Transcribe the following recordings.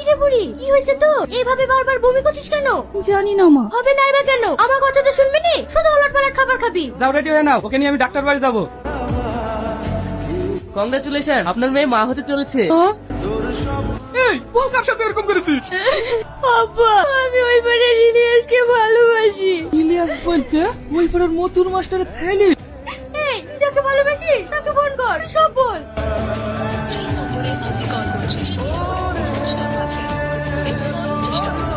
রে বুড়ি, কি হয়েছে তো? এইভাবে বারবার বমি করছিস কেন? জানি না মা। হবে না এবার কেন? আমার কথা তো শুনবি নি, শুধু ওলট পালট খাবার খাবি। যাও রেডি হয়ে নাও, ওকে নিয়ে আমি ডাক্তার বাড়ি যাবো। কংগ্রেচুলেশন, আপনার মেয়ে মা হতে চলেছে। এই বল কার সাথে এরকম করেছিস? আব্বা, আমি ওই পাড়ার ইলিয়াসকে ভালোবাসি। ইলিয়াস বলতে ওই পাড়ার মতুর মাস্টারের ছেলে? এই, তুই যাকে ভালোবাসিস তাকে ফোন কর, সব বল। সেই নম্বরে আপনি কল করেছেন সেটি এখন সুইচড অফ আছে। একটু পরে চেষ্টা করুন।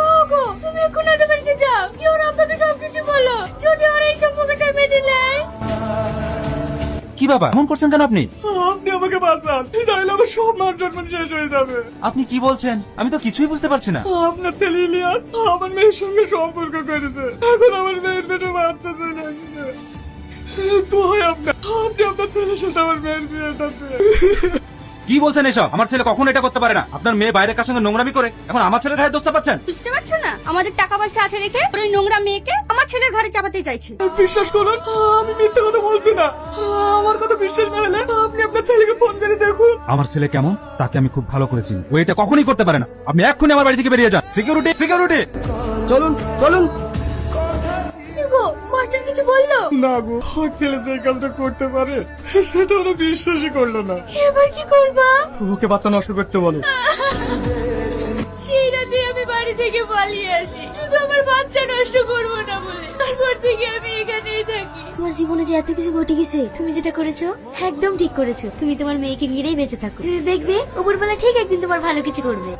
ওগো, তুমি এখন ওদের বাড়িতে যাও, কি ওরা আপনাকে সবকিছু বলো, যদি ওরা এই সম্পর্কটা মেনে নেয়। কি বাবা এমন করছেন কেন আপনি? আপনি আমাকে বাঁচান, তাহলে আমার সব মান সম্মান শেষ হয়ে যাবে। আপনি কি বলছেন? আমি তো কিছুই বুঝতে পারছি না। আপনার ছেলে ইলিয়াস আমার মেয়ের সঙ্গে সম্পর্ক করেছে, এখন আমার মেয়ের পেটে বাচ্চা চলে আসছে। তো হয় আপনি আপনার ছেলের সাথে আমার মেয়ের বিয়েটা দিয়ে। কি বলছেন এসব? আমার ছেলে কখনো এটা করতে পারে না। আপনার মেয়ে বাইরের কার সঙ্গে নোংরামি করে এখন আমার ছেলের ঘাড়ে দোষটা পাচ্ছেন? বুঝতে পারছো না, আমাদের টাকা পয়সা আছে দেখে ওই নোংরা মেয়েকে আমার ছেলের ঘরে চাপাতে চাইছে। বিশ্বাস করুন, আমি মিথ্যে কথা বলছি না। আমার কথা বিশ্বাস না হলে আপনি আপনার ছেলেকে ফোন করে দেখুন। আমার ছেলে কেমন তাকে আমি খুব ভালো করেছি, ও এটা কখনোই করতে পারে না। আপনি এক্ষুনি আমার বাড়ি থেকে বেরিয়ে যান। সিকিউরিটি সিকিউরিটি, চলুন চলুন। কি গো, মাস্টার কিছু বললো? না গো, ওর ছেলে যে কাজটা করতে পারে সেটা ওরা বিশ্বাসই করলো না। এবার কি করবা? ওকে বাচ্চা নষ্ট করতে বলো। সেই রাতে আমি বাড়ি থেকে পালিয়ে আসি, শুধু আমার বাচ্চা নষ্ট করবো না বলে। তারপর থেকে আমি এখানেই থাকি। তোমার জীবনে যে এত কিছু ঘটে গেছে, তুমি যেটা করেছো একদম ঠিক করেছো। তুমি তোমার মেয়েকে ঘিরেই বেঁচে থাকো, দেখবে উপরবেলা ঠিক একদিন তোমার ভালো কিছু করবে।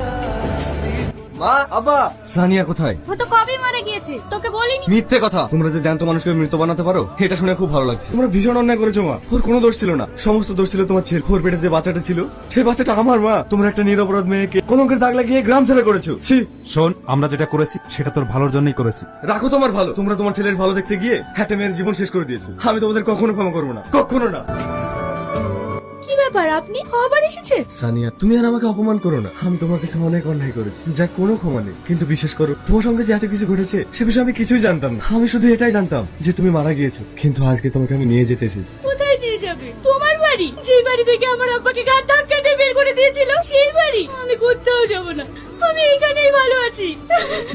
মা, আব্বা। সানিয়া কোথায়? ও তো কবে মারা গিয়েছে, তোকে বলিনি? মিথ্যে কথা। তোমরা যে জ্যান্ত মানুষকে মৃত বানাতে পারো এটা শুনে খুব ভালো লাগছে। তোমরা ভীষণ অন্যায় করেছো মা। ওর কোনো দোষ ছিল না, সমস্ত দোষ ছিল তোমার ছেলে। ওর পেটে যে বাচ্চাটা ছিল সেই বাচ্চাটা আমার মা। তোমরা একটা নিরপরাধ মেয়েকে কলঙ্কের দাগ লাগিয়ে গ্রাম ছেড়ে করেছো। ছি। শোন, আমরা যেটা করেছি সেটা তোর ভালোর জন্যই করেছি। রাখো তোমার ভালো। তোমরা তোমার ছেলের ভালো দেখতে গিয়ে একটা মেয়ের জীবন শেষ করে দিয়েছো। আমি তোমাদের কখনো ক্ষমা করবো না, কখনো না। কি ব্যাপার, আপনি আবার এসেছেন? সানিয়া, তুমি আর আমাকে অপমান করো না। আমি তোমার কাছে অনেক অন্যায় করেছি, যার কোনো ক্ষমা নেই। কিন্তু বিশ্বাস করো, তোমার সঙ্গে যে এত কিছু ঘটেছে সে বিষয়ে আমি কিছুই জানতাম না। আমি শুধু এটাই জানতাম যে তুমি মারা গিয়েছো। কিন্তু আজকে তোমাকে আমি নিয়ে যেতে এসেছি। কোথায় নিয়ে যাবে? তোমার বাড়ি? যে বাড়ি থেকে আমার আব্বাকে ঘাট ধাক্কা দিয়ে বের করে দিয়েছিল সেই বাড়ি? আমি কোথাও যাব না, আমি এখানেই ভালো আছি।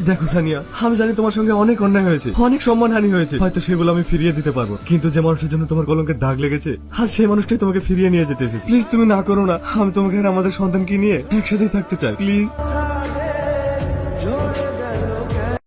দেখো সানিয়া, আমি জানি তোমার সঙ্গে অনেক অন্যায় হয়েছে, অনেক সম্মানহানি হয়েছে। হয়তো সেগুলো আমি ফিরিয়ে দিতে পারবো, কিন্তু যে মানুষের জন্য তোমার কলঙ্কের দাগ লেগেছে আজ সেই মানুষটাই তোমাকে ফিরিয়ে নিয়ে যেতে এসেছে। প্লিজ তুমি না করো না। আমি তোমাকে আর আমাদের সন্তানকে নিয়ে একসাথেই থাকতে চাই, প্লিজ।